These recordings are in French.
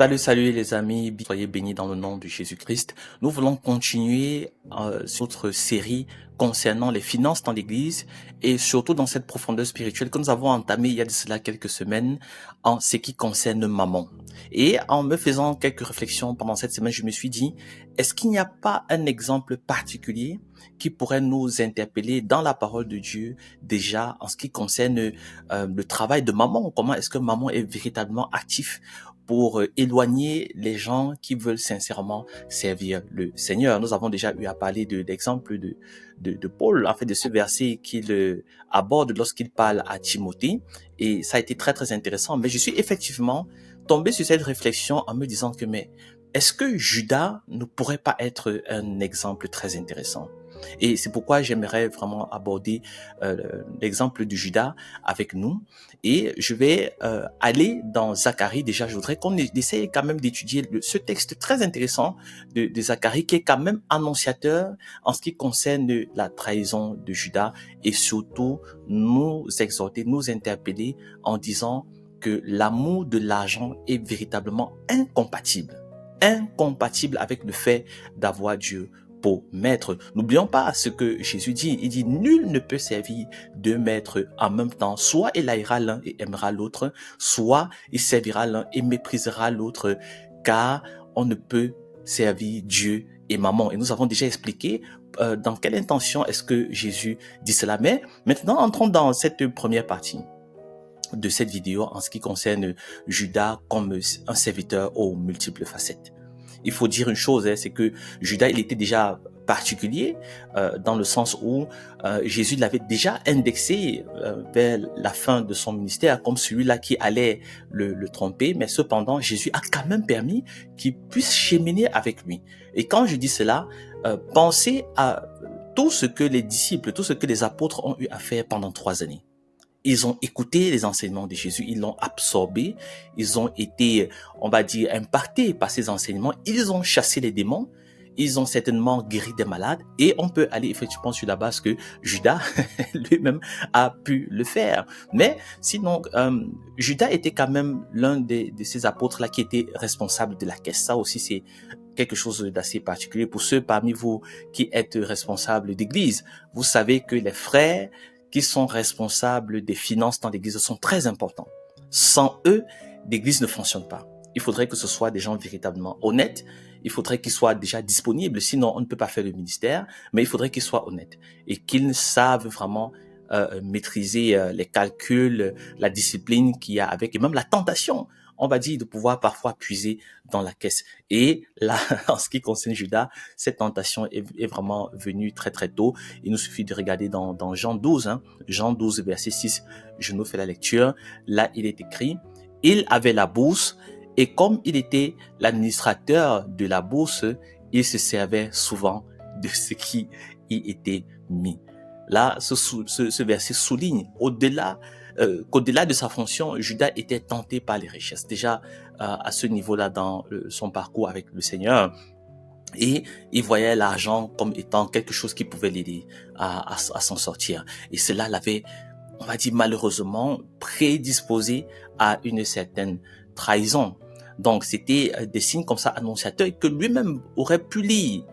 Salut, salut les amis, soyez bénis dans le nom de Jésus-Christ. Nous voulons continuer sur notre série concernant les finances dans l'Église et surtout dans cette profondeur spirituelle que nous avons entamée il y a de cela quelques semaines en ce qui concerne Mammon. Et en me faisant quelques réflexions pendant cette semaine, je me suis dit, est-ce qu'il n'y a pas un exemple particulier qui pourrait nous interpeller dans la parole de Dieu déjà en ce qui concerne le travail de Mammon? Comment est-ce que Mammon est véritablement actif pour éloigner les gens qui veulent sincèrement servir le Seigneur. Nous avons déjà eu à parler de l'exemple de Paul, en fait, de ce verset qu'il aborde lorsqu'il parle à Timothée, et ça a été très très intéressant. Mais je suis effectivement tombé sur cette réflexion en me disant que mais est-ce que Judas ne pourrait pas être un exemple très intéressant? Et c'est pourquoi j'aimerais vraiment aborder l'exemple du Judas avec nous. Et je vais aller dans Zacharie. Déjà, je voudrais qu'on essaye quand même d'étudier ce texte très intéressant de Zacharie, qui est quand même annonciateur en ce qui concerne la trahison de Judas, et surtout nous exhorter, nous interpeller en disant que l'amour de l'argent est véritablement incompatible avec le fait d'avoir Dieu pour maître. N'oublions pas ce que Jésus dit. Il dit, nul ne peut servir deux maîtres en même temps. Soit il haïra l'un et aimera l'autre, soit il servira l'un et méprisera l'autre, car on ne peut servir Dieu et Mammon. Et nous avons déjà expliqué dans quelle intention est-ce que Jésus dit cela. Mais maintenant, entrons dans cette première partie de cette vidéo en ce qui concerne Judas comme un serviteur aux multiples facettes. Il faut dire une chose, c'est que Judas, il était déjà particulier dans le sens où Jésus l'avait déjà indexé vers la fin de son ministère comme celui-là qui allait le tromper, mais cependant Jésus a quand même permis qu'il puisse cheminer avec lui. Et quand je dis cela, pensez à tout ce que les disciples, tout ce que les apôtres ont eu à faire pendant 3 années. Ils ont écouté les enseignements de Jésus, ils l'ont absorbé, ils ont été, on va dire, impactés par ces enseignements, ils ont chassé les démons, ils ont certainement guéri des malades, et on peut aller effectivement sur la base que Judas lui-même a pu le faire. Mais sinon, Judas était quand même l'un de ces apôtres-là qui était responsable de la caisse. Ça aussi, c'est quelque chose d'assez particulier pour ceux parmi vous qui êtes responsables d'église. Vous savez que les frères qui sont responsables des finances dans l'église sont très importants. Sans eux, l'église ne fonctionne pas. Il faudrait que ce soit des gens véritablement honnêtes. Il faudrait qu'ils soient déjà disponibles. Sinon, on ne peut pas faire le ministère. Mais il faudrait qu'ils soient honnêtes et qu'ils savent vraiment maîtriser les calculs, la discipline qu'il y a avec, et même la tentation, on va dire, de pouvoir parfois puiser dans la caisse. Et là, en ce qui concerne Judas, cette tentation est vraiment venue très très tôt. Il nous suffit de regarder dans Jean 12, Jean 12, verset 6, je nous fais la lecture. Là, il est écrit, il avait la bourse, et comme il était l'administrateur de la bourse, il se servait souvent de ce qui y était mis. Là, ce verset souligne qu'au-delà de sa fonction, Judas était tenté par les richesses. Déjà, à ce niveau-là, dans son parcours avec le Seigneur, et il voyait l'argent comme étant quelque chose qui pouvait l'aider à s'en sortir. Et cela l'avait, on va dire, malheureusement prédisposé à une certaine trahison. Donc, c'était des signes comme ça annonciateurs que lui-même aurait pu lire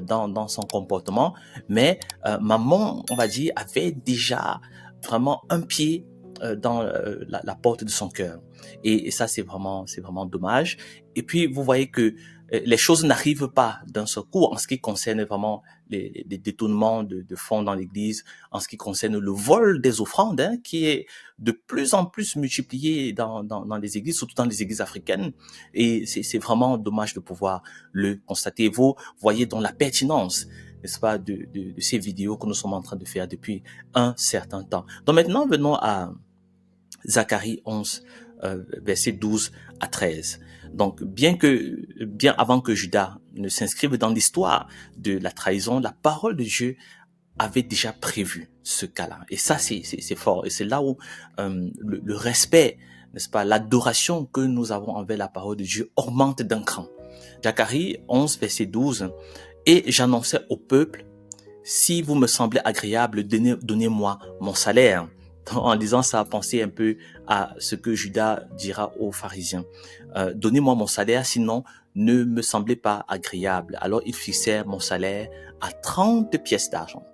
dans son comportement. Mais Mammon, on va dire, avait déjà vraiment un pied dans la porte de son cœur. Et ça, c'est vraiment dommage. Et puis, vous voyez que les choses n'arrivent pas d'un seul coup en ce qui concerne vraiment les détournements de fonds dans l'Église, en ce qui concerne le vol des offrandes, qui est de plus en plus multiplié dans les églises, surtout dans les églises africaines. Et c'est vraiment dommage de pouvoir le constater. Vous voyez donc la pertinence, n'est-ce pas, de ces vidéos que nous sommes en train de faire depuis un certain temps. Donc maintenant, venons à Zacharie 11, versets 12 à 13. Donc, bien avant que Judas ne s'inscrive dans l'histoire de la trahison, la parole de Dieu avait déjà prévu ce cas-là. Et ça, c'est fort. Et c'est là où le respect, n'est-ce pas, l'adoration que nous avons envers la parole de Dieu augmente d'un cran. Zacharie 11, verset 12. Et j'annonçais au peuple, si vous me semblez agréable, donnez-moi mon salaire. En lisant ça, pensez un peu à ce que Judas dira aux pharisiens. Donnez-moi mon salaire, sinon ne me semblez pas agréable. Alors ils fixèrent mon salaire à 30 pièces d'argent.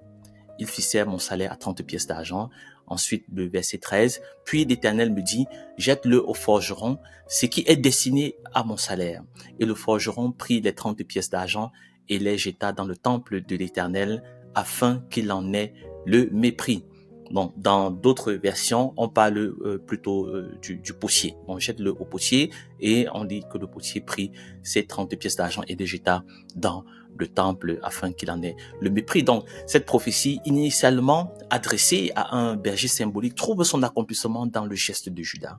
Ils fixèrent mon salaire à 30 pièces d'argent. Ensuite, le verset 13, puis l'Éternel me dit, jette-le au forgeron, ce qui est destiné à mon salaire. Et le forgeron prit les 30 pièces d'argent et les jeta dans le temple de l'Éternel afin qu'il en ait le mépris. Bon, dans d'autres versions, on parle plutôt du potier. On jette le au potier et on dit que le potier prit ces 30 pièces d'argent et les jeta dans le temple afin qu'il en ait le mépris. Donc, cette prophétie initialement adressée à un berger symbolique trouve son accomplissement dans le geste de Judas,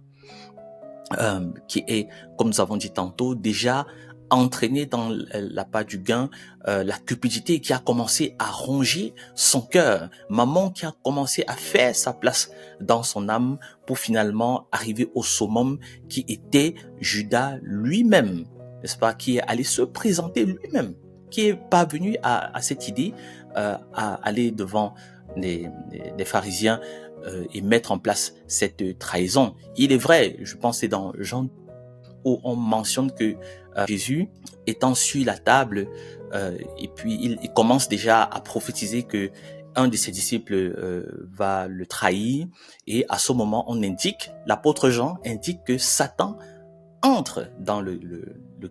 qui est, comme nous avons dit tantôt, déjà entraîné dans la part du gain, la cupidité qui a commencé à ronger son cœur, maman qui a commencé à faire sa place dans son âme pour finalement arriver au summum qui était Judas lui-même, n'est-ce pas, qui est allé se présenter lui-même, qui est parvenu à cette idée, à aller devant les pharisiens et mettre en place cette trahison. Il est vrai, je pense que c'est dans Jean où on mentionne que Jésus étant sur la table et puis il commence déjà à prophétiser que un de ses disciples va le trahir, et à ce moment on indique, l'apôtre Jean indique que Satan entre dans le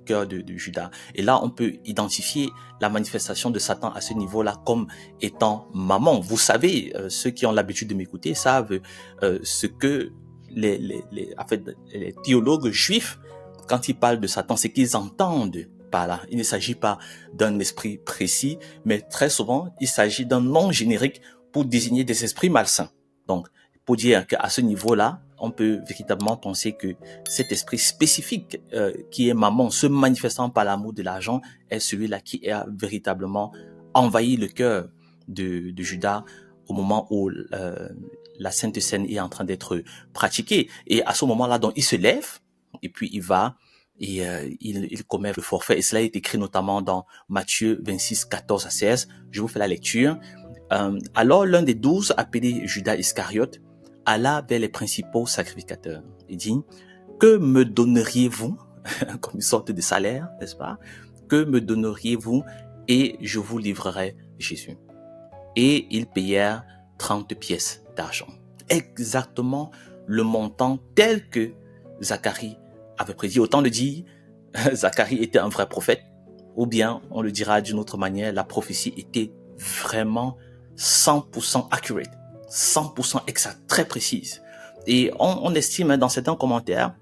cœur de Judas. Et là, on peut identifier la manifestation de Satan à ce niveau-là comme étant maman. Vous savez, ceux qui ont l'habitude de m'écouter savent ce que en fait, les théologues juifs, quand ils parlent de Satan, c'est qu'ils entendent par là. Il ne s'agit pas d'un esprit précis, mais très souvent, il s'agit d'un nom générique pour désigner des esprits malsains. Donc, pour dire qu'à ce niveau-là, on peut véritablement penser que cet esprit spécifique qui est maman, se manifestant par l'amour de l'argent, est celui-là qui a véritablement envahi le cœur de Judas au moment où la Sainte Seine est en train d'être pratiquée. Et à ce moment-là, donc, il se lève et puis il va et il commet le forfait. Et cela est écrit notamment dans Matthieu 26, 14 à 16. Je vous fais la lecture. Alors l'un des 12, appelé Judas Iscariote, alla vers les principaux sacrificateurs. Il dit, que me donneriez-vous, comme une sorte de salaire, n'est-ce pas? Que me donneriez-vous et je vous livrerai Jésus. Et ils payèrent 30 pièces d'argent. Exactement le montant tel que Zacharie avait prédit. Autant le dire, Zacharie était un vrai prophète, ou bien on le dira d'une autre manière, la prophétie était vraiment 100% accurate, 100% exact, très précise. Et on estime dans certains commentaires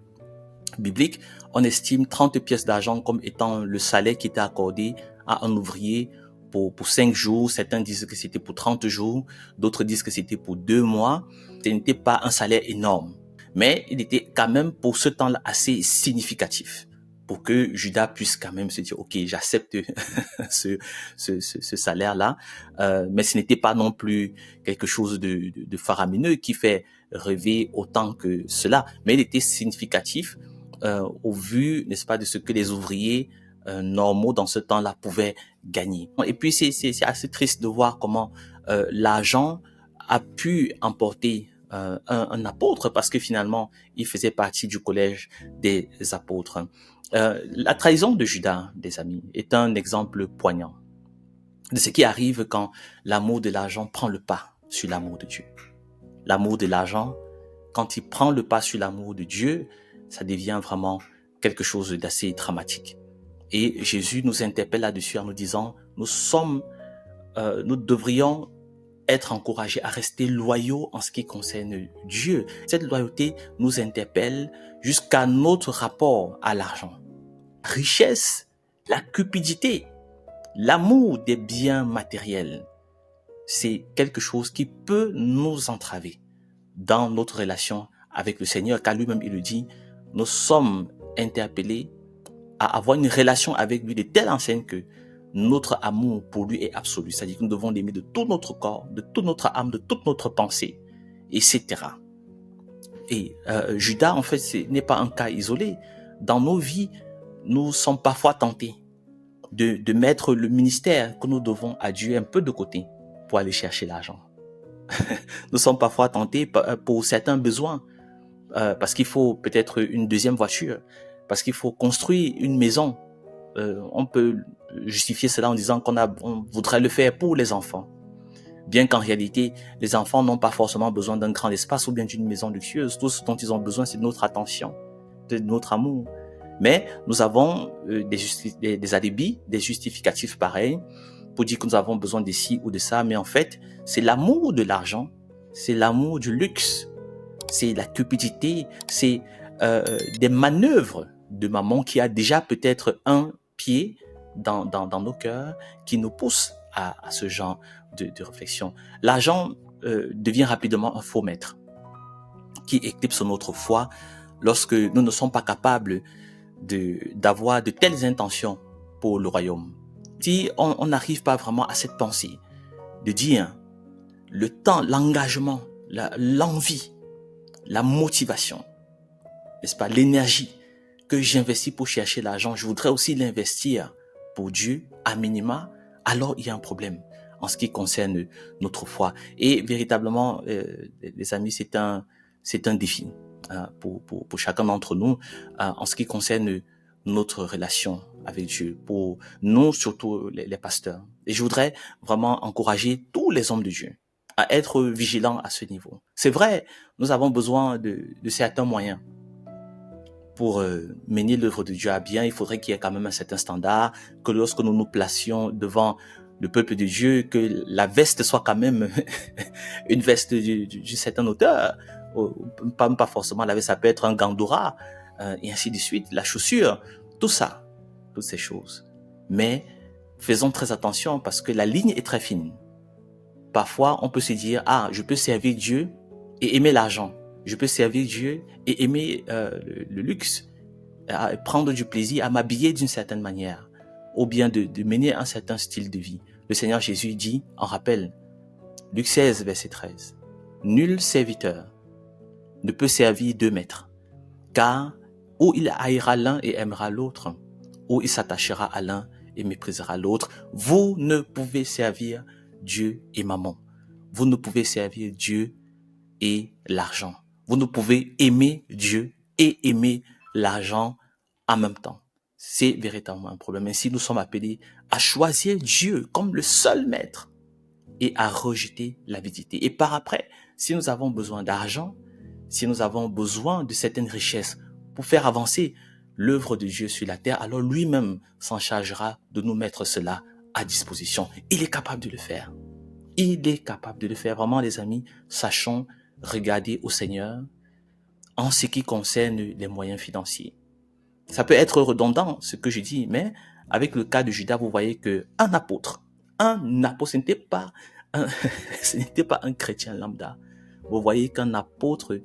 bibliques, on estime 30 pièces d'argent comme étant le salaire qui était accordé à un ouvrier pour 5 jours. Certains disent que c'était pour 30 jours, d'autres disent que c'était pour 2 mois. Ce n'était pas un salaire énorme, mais il était quand même pour ce temps-là assez significatif, pour que Judas puisse quand même se dire, ok, j'accepte ce salaire-là, mais ce n'était pas non plus quelque chose de faramineux qui fait rêver autant que cela, mais il était significatif au vu, n'est-ce pas, de ce que les ouvriers normaux dans ce temps-là pouvaient gagner. Et puis c'est assez triste de voir comment l'argent a pu emporter un apôtre, parce que finalement il faisait partie du collège des apôtres. La trahison de Judas, des amis, est un exemple poignant de ce qui arrive quand l'amour de l'argent prend le pas sur l'amour de Dieu. L'amour de l'argent, quand il prend le pas sur l'amour de Dieu, ça devient vraiment quelque chose d'assez dramatique. Et Jésus nous interpelle là-dessus en nous disant, nous devrions être encouragés à rester loyaux en ce qui concerne Dieu. Cette loyauté nous interpelle jusqu'à notre rapport à l'argent. Richesse, la cupidité, l'amour des biens matériels, c'est quelque chose qui peut nous entraver dans notre relation avec le Seigneur, car lui-même il le dit, nous sommes interpellés à avoir une relation avec lui de telle enseigne que notre amour pour lui est absolu. C'est-à-dire que nous devons l'aimer de tout notre corps, de toute notre âme, de toute notre pensée, etc. Et Judas, en fait, ce n'est pas un cas isolé. Dans nos vies, nous sommes parfois tentés de mettre le ministère que nous devons à Dieu un peu de côté pour aller chercher l'argent. Nous sommes parfois tentés pour certains besoins, parce qu'il faut peut-être une deuxième voiture, parce qu'il faut construire une maison. On peut justifier cela en disant on voudrait le faire pour les enfants. Bien qu'en réalité, les enfants n'ont pas forcément besoin d'un grand espace ou bien d'une maison luxueuse. Tout ce dont ils ont besoin, c'est de notre attention, de notre amour. Mais nous avons des alibis, des justificatifs pareils pour dire que nous avons besoin de ci ou de ça. Mais en fait, c'est l'amour de l'argent, c'est l'amour du luxe, c'est la cupidité, c'est des manœuvres de maman qui a déjà peut-être un pied dans nos cœurs, qui nous poussent à ce genre de réflexion. L'argent devient rapidement un faux maître qui éclipse notre foi lorsque nous ne sommes pas capables d'avoir de telles intentions pour le royaume. Si on n'arrive pas vraiment à cette pensée de dire le temps, l'engagement, l'envie, la motivation, n'est-ce pas, l'énergie que j'investis pour chercher l'argent, je voudrais aussi l'investir pour Dieu, à minima, alors il y a un problème en ce qui concerne notre foi. Et véritablement, les amis, c'est un défi pour chacun d'entre nous en ce qui concerne notre relation avec Dieu, pour nous, surtout les pasteurs. Et je voudrais vraiment encourager tous les hommes de Dieu à être vigilants à ce niveau. C'est vrai, nous avons besoin de certains moyens pour mener l'œuvre de Dieu à bien. Il faudrait qu'il y ait quand même un certain standard, que lorsque nous nous placions devant le peuple de Dieu, que la veste soit quand même une veste d'une certaine hauteur, pas forcément la veste, ça peut être un gandora, et ainsi de suite, la chaussure, tout ça, toutes ces choses. Mais faisons très attention parce que la ligne est très fine. Parfois, on peut se dire, je peux servir Dieu et aimer l'argent. Je peux servir Dieu et aimer le luxe, à prendre du plaisir, à m'habiller d'une certaine manière, ou bien de mener un certain style de vie. Le Seigneur Jésus dit, en rappel, Luc 16, verset 13, « Nul serviteur ne peut servir deux maîtres, car ou il haïra l'un et aimera l'autre, ou il s'attachera à l'un et méprisera l'autre. Vous ne pouvez servir Dieu et maman. Vous ne pouvez servir Dieu et l'argent. Vous ne pouvez aimer Dieu et aimer l'argent en même temps. C'est véritablement un problème. Ainsi, nous sommes appelés à choisir Dieu comme le seul maître et à rejeter l'avidité. Et par après, si nous avons besoin d'argent, si nous avons besoin de certaines richesses pour faire avancer l'œuvre de Dieu sur la terre, alors lui-même s'en chargera de nous mettre cela à disposition. Il est capable de le faire. Il est capable de le faire. Vraiment, les amis, sachons regarder au Seigneur en ce qui concerne les moyens financiers. Ça peut être redondant, ce que je dis, mais avec le cas de Judas, vous voyez que un apôtre, ce n'était pas un chrétien lambda. Vous voyez qu'un apôtre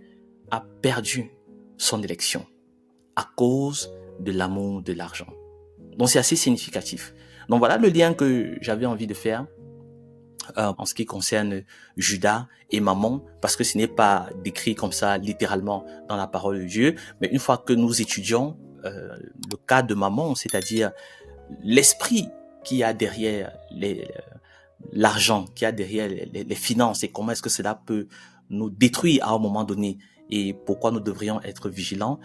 a perdu son élection à cause de l'amour de l'argent. Donc c'est assez significatif. Donc voilà le lien que j'avais envie de faire en ce qui concerne Judas et Mammon, parce que ce n'est pas décrit comme ça littéralement dans la parole de Dieu, mais une fois que nous étudions le cas de Mammon, c'est-à-dire l'esprit qui a derrière l'argent, qui a derrière les finances, et comment est-ce que cela peut nous détruire à un moment donné, et pourquoi nous devrions être vigilants,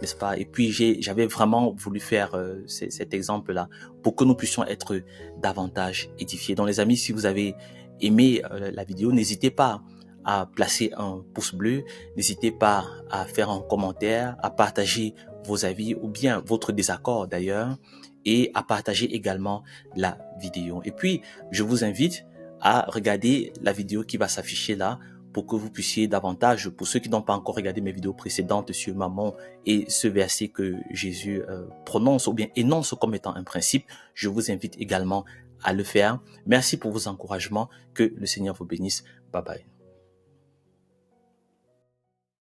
n'est-ce pas? Et puis j'avais vraiment voulu faire cet exemple-là pour que nous puissions être davantage édifiés. Donc les amis, si vous avez aimé la vidéo, n'hésitez pas à placer un pouce bleu, n'hésitez pas à faire un commentaire, à partager vos avis ou bien votre désaccord d'ailleurs, et à partager également la vidéo. Et puis, je vous invite à regarder la vidéo qui va s'afficher là pour que vous puissiez davantage, pour ceux qui n'ont pas encore regardé mes vidéos précédentes sur Mammon et ce verset que Jésus prononce ou bien énonce comme étant un principe, je vous invite également à le faire. Merci pour vos encouragements. Que le Seigneur vous bénisse. Bye bye.